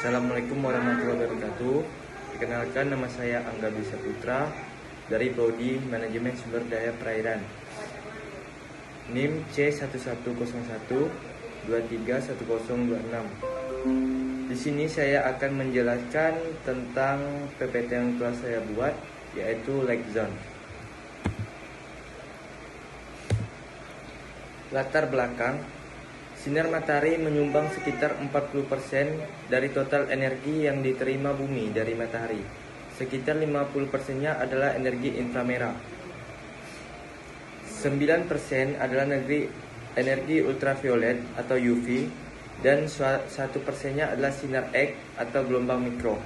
Assalamualaikum warahmatullahi wabarakatuh. Perkenalkan, nama saya Angga Bisa Putra dari Prodi Manajemen Sumber Daya Perairan. NIM C1121231026. Di sini saya akan menjelaskan tentang PPT yang telah saya buat, yaitu Lake Zone. Latar belakang: sinar matahari menyumbang sekitar 40% dari total energi yang diterima bumi dari matahari. Sekitar 50%-nya adalah energi inframerah. 9% adalah energi ultraviolet atau UV, dan 1%-nya adalah sinar X atau gelombang mikro.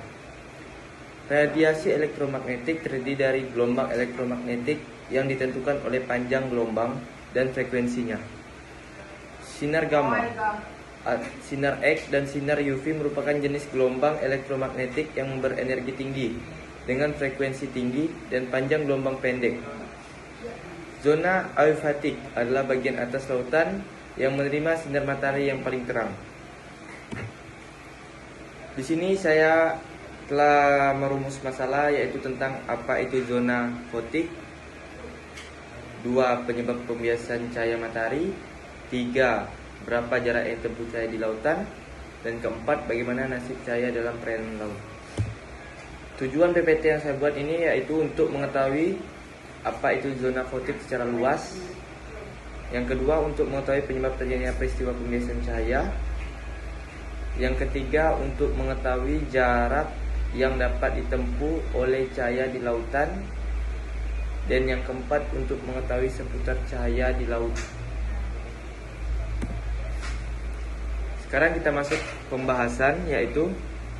Radiasi elektromagnetik terdiri dari gelombang elektromagnetik yang ditentukan oleh panjang gelombang dan frekuensinya. Sinar gamma, sinar X, dan sinar UV merupakan jenis gelombang elektromagnetik yang berenergi tinggi dengan frekuensi tinggi dan panjang gelombang pendek. Zona eufatik adalah bagian atas lautan yang menerima sinar matahari yang paling terang. Di sini saya telah merumus masalah, yaitu tentang apa itu zona fotik, 2. Penyebab pembiasan cahaya matahari, 3. Berapa jarak yang ditempuh cahaya di lautan, dan keempat, bagaimana nasib cahaya dalam perairan laut. Tujuan PPT yang saya buat ini yaitu untuk mengetahui apa itu zona fotik secara luas. Yang kedua, untuk mengetahui penyebab terjadinya peristiwa pembiasan cahaya. Yang ketiga, untuk mengetahui jarak yang dapat ditempuh oleh cahaya di lautan. Dan yang keempat, untuk mengetahui seputar cahaya di laut. Sekarang kita masuk pembahasan, yaitu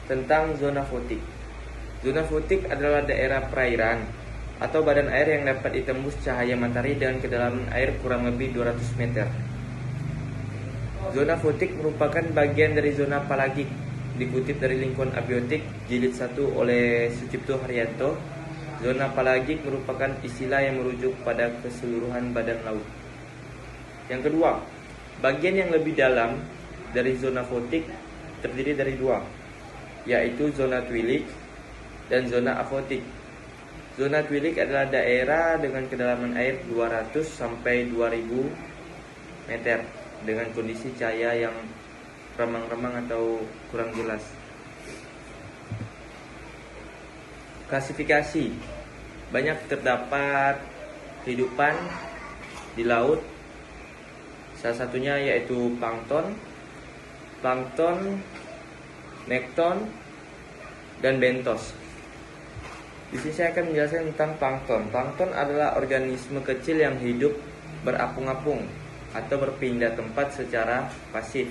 tentang zona fotik. Zona fotik adalah daerah perairan atau badan air yang dapat ditembus cahaya matahari dengan kedalaman air kurang lebih 200 meter. Zona fotik merupakan bagian dari zona palagik, dikutip dari Lingkungan Abiotik jilid 1 oleh Sucipto Haryanto. Zona palagik merupakan istilah yang merujuk pada keseluruhan badan laut. Yang kedua, bagian yang lebih dalam dari zona fotik terdiri dari dua, yaitu zona twilit dan zona afotik. Zona twilit adalah daerah dengan kedalaman air 200 sampai 2000 meter dengan kondisi cahaya yang remang-remang atau kurang jelas. Klasifikasi: banyak terdapat kehidupan di laut. Salah satunya yaitu plankton, nekton, dan bentos. Di sini saya akan menjelaskan tentang plankton. Plankton adalah organisme kecil yang hidup berapung-apung atau berpindah tempat secara pasif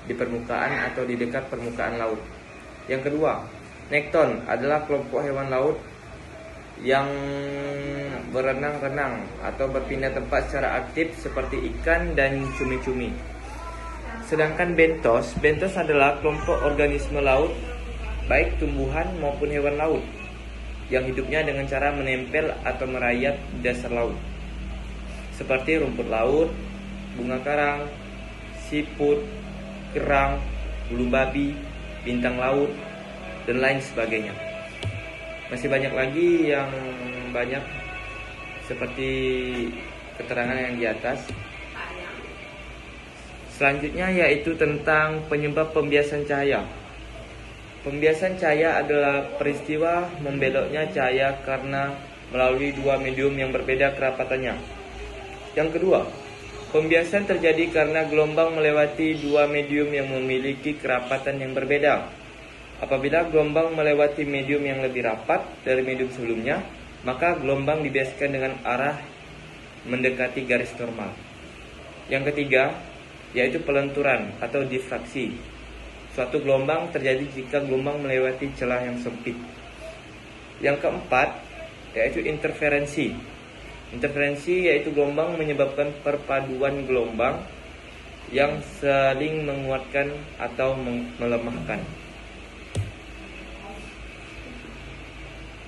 di permukaan atau di dekat permukaan laut. Yang kedua, nekton adalah kelompok hewan laut yang berenang-renang atau berpindah tempat secara aktif seperti ikan dan cumi-cumi. Sedangkan bentos adalah kelompok organisme laut, baik tumbuhan maupun hewan laut, yang hidupnya dengan cara menempel atau merayap di dasar laut, seperti rumput laut, bunga karang, siput, kerang, bulu babi, bintang laut, dan lain sebagainya. Masih banyak lagi yang banyak seperti keterangan yang di atas. Selanjutnya yaitu tentang penyebab pembiasan cahaya. Pembiasan cahaya adalah peristiwa membeloknya cahaya karena melalui dua medium yang berbeda kerapatannya. Yang kedua, pembiasan terjadi karena gelombang melewati dua medium yang memiliki kerapatan yang berbeda. Apabila gelombang melewati medium yang lebih rapat dari medium sebelumnya, maka gelombang dibiaskan dengan arah mendekati garis normal. Yang ketiga, yaitu pelenturan atau difraksi. Suatu gelombang terjadi jika gelombang melewati celah yang sempit. Yang keempat, yaitu interferensi. Interferensi yaitu gelombang menyebabkan perpaduan gelombang yang saling menguatkan atau melemahkan.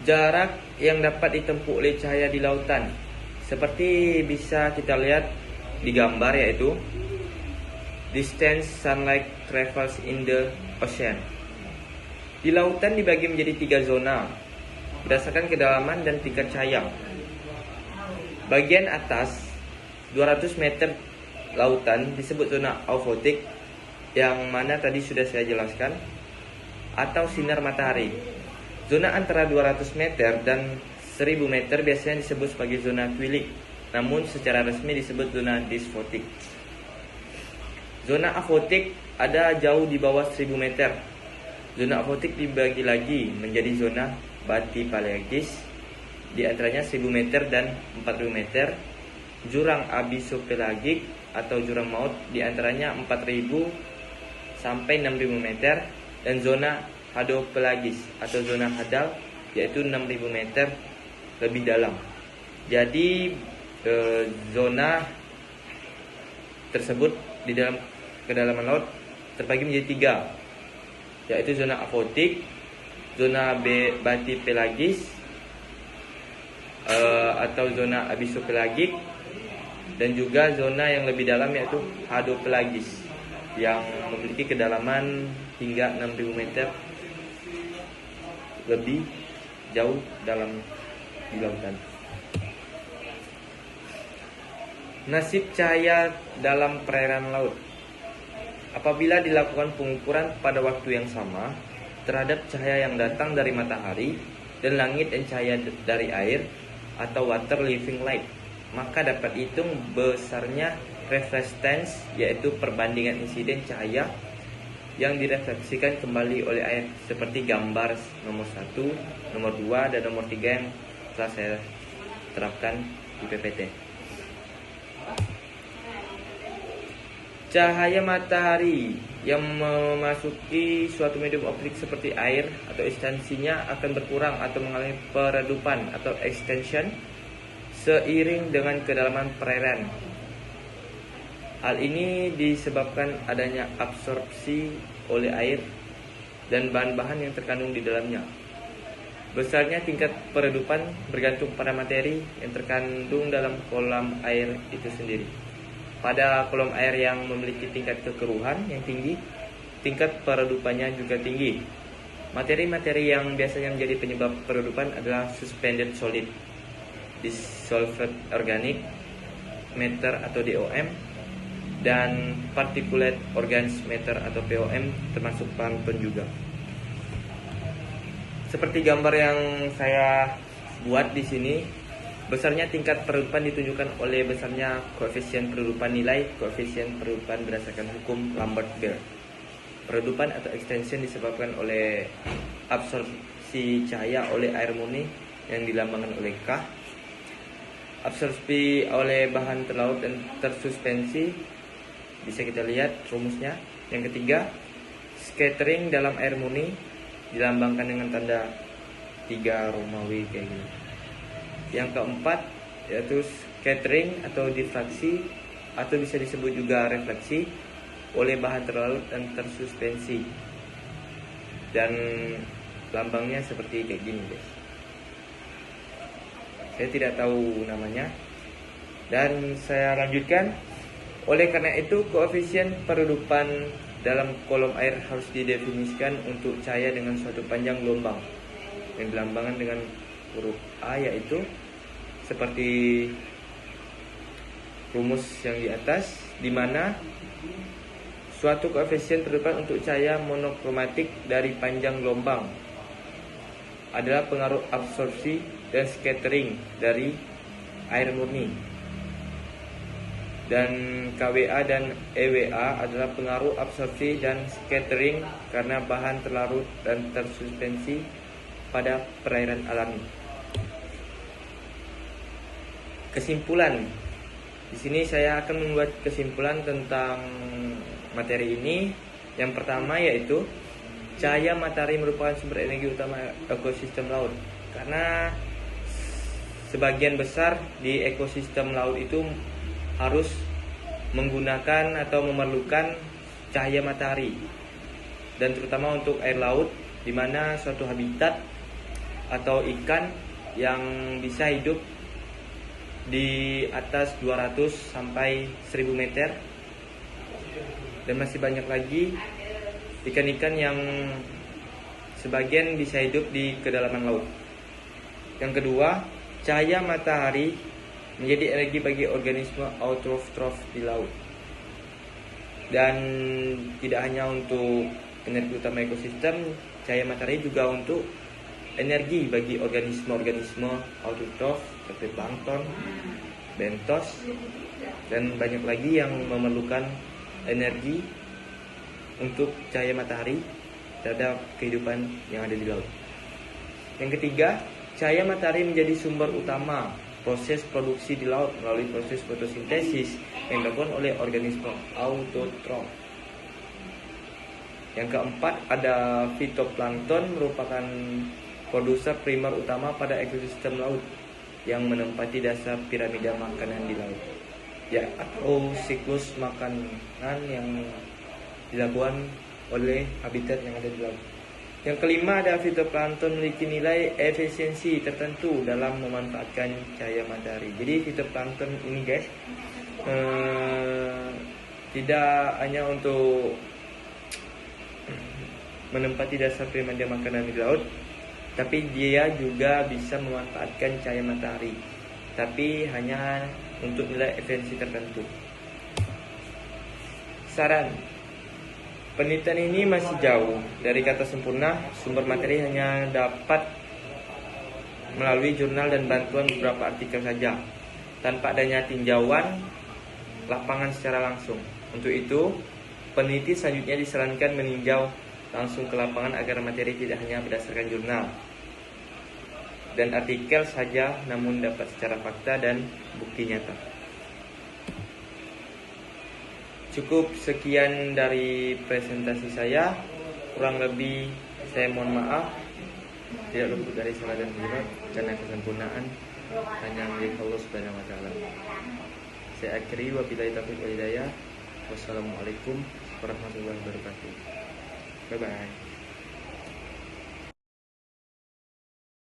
Jarak yang dapat ditempuh oleh cahaya di lautan, seperti bisa kita lihat di gambar, yaitu distance sunlight travels in the ocean. Di lautan dibagi menjadi 3 zona berdasarkan kedalaman dan tingkat cahaya. Bagian atas 200 meter lautan disebut zona eufotik, yang mana tadi sudah saya jelaskan, atau sinar matahari. Zona antara 200 meter dan 1000 meter biasanya disebut sebagai zona twilit, namun secara resmi disebut zona dysfotik. Zona afotik ada jauh di bawah 1000 meter. Zona afotik dibagi lagi menjadi zona bathypelagic, di antaranya 1000 meter dan 4000 meter. Jurang abyssopelagik atau jurang maut, di antaranya 4000 sampai 6000 meter. Dan zona hadopelagis atau zona hadal, yaitu 6000 meter lebih dalam. Jadi zona tersebut di dalam kedalaman laut terbagi menjadi 3, yaitu zona afotik, zona bathypelagis atau zona abyssopelagik, dan juga zona yang lebih dalam yaitu hadopelagis yang memiliki kedalaman hingga 6000 meter lebih jauh dalam di lautan. Nasib cahaya dalam perairan laut. Apabila dilakukan pengukuran pada waktu yang sama terhadap cahaya yang datang dari matahari dan langit dan cahaya dari air atau water living light, maka dapat dihitung besarnya reflectance, yaitu perbandingan insiden cahaya yang direfleksikan kembali oleh air, seperti gambar nomor 1, nomor 2, dan nomor 3 yang telah saya terapkan di PPT. Cahaya matahari yang memasuki suatu medium optik seperti air atau instansinya akan berkurang atau mengalami peredupan atau extension seiring dengan kedalaman perairan. Hal ini disebabkan adanya absorpsi oleh air dan bahan-bahan yang terkandung di dalamnya. Besarnya tingkat peredupan bergantung pada materi yang terkandung dalam kolam air itu sendiri. Pada kolam air yang memiliki tingkat kekeruhan yang tinggi, tingkat peredupannya juga tinggi. Materi-materi yang biasanya menjadi penyebab peredupan adalah suspended solid, dissolved organic matter atau DOM, dan particulate organic matter atau POM, termasuk plankton juga. Seperti gambar yang saya buat di sini, besarnya tingkat peredupan ditunjukkan oleh besarnya koefisien peredupan nilai koefisien peredupan berdasarkan hukum Lambert-Beer. Peredupan atau extension disebabkan oleh absorpsi cahaya oleh air murni yang dilambangkan oleh K, absorpsi oleh bahan terlaut dan tersuspensi, bisa kita lihat rumusnya. Yang ketiga, scattering dalam air murni dilambangkan dengan tanda 3 Romawi kayak gini. Yang keempat yaitu scattering atau difraksi, atau bisa disebut juga refleksi oleh bahan terlaut dan tersuspensi, dan lambangnya seperti kayak gini guys. Saya tidak tahu namanya, dan saya lanjutkan. Oleh karena itu, koefisien peredupan dalam kolom air harus didefinisikan untuk cahaya dengan suatu panjang gelombang yang dilambangkan dengan huruf A, yaitu seperti rumus yang di atas, di mana suatu koefisien peredupan untuk cahaya monokromatik dari panjang gelombang adalah pengaruh absorpsi dan scattering dari air murni, dan KWA dan EWA adalah pengaruh absorpsi dan scattering karena bahan terlarut dan tersuspensi pada perairan alami. Kesimpulan. Di sini saya akan membuat kesimpulan tentang materi ini. Yang pertama yaitu cahaya matahari merupakan sumber energi utama ekosistem laut, karena sebagian besar di ekosistem laut itu harus menggunakan atau memerlukan cahaya matahari, dan terutama untuk air laut, di mana suatu habitat atau ikan yang bisa hidup di atas 200 sampai 1000 meter, dan masih banyak lagi ikan-ikan yang sebagian bisa hidup di kedalaman laut. Yang kedua, cahaya matahari menjadi energi bagi organisme autotrof di laut. Dan tidak hanya untuk energi utama ekosistem, cahaya matahari juga untuk energi bagi organisme-organisme autotrof seperti plankton, bentos, dan banyak lagi yang memerlukan energi untuk cahaya matahari terhadap kehidupan yang ada di laut. Yang ketiga, cahaya matahari menjadi sumber utama proses produksi di laut melalui proses fotosintesis yang dilakukan oleh organisme autotrof. Yang keempat, ada fitoplankton merupakan produser primer utama pada ekosistem laut yang menempati dasar piramida makanan di laut, ya, atau siklus makanan yang dilakukan oleh habitat yang ada di laut. Yang kelima, ada fitoplankton memiliki nilai efisiensi tertentu dalam memanfaatkan cahaya matahari. Jadi fitoplankton ini guys, tidak hanya untuk menempati dasar piramida makanan di laut, tapi dia juga bisa memanfaatkan cahaya matahari, tapi hanya untuk nilai efisiensi tertentu. Saran: penelitian ini masih jauh dari kata sempurna. Sumber materi hanya dapat melalui jurnal dan bantuan beberapa artikel saja, tanpa adanya tinjauan lapangan secara langsung. Untuk itu, peneliti selanjutnya disarankan meninjau langsung ke lapangan agar materi tidak hanya berdasarkan jurnal dan artikel saja, namun dapat secara fakta dan bukti nyata. Cukup sekian dari presentasi saya. Kurang lebih saya mohon maaf. Tidak luput dari salah dan hilaf, karena kesempurnaan hanya milik Allah Subhanahu wa taala. Saya akhiri, wabillahi taufiq wal hidayah. Wassalamualaikum warahmatullahi wabarakatuh. Bye bye.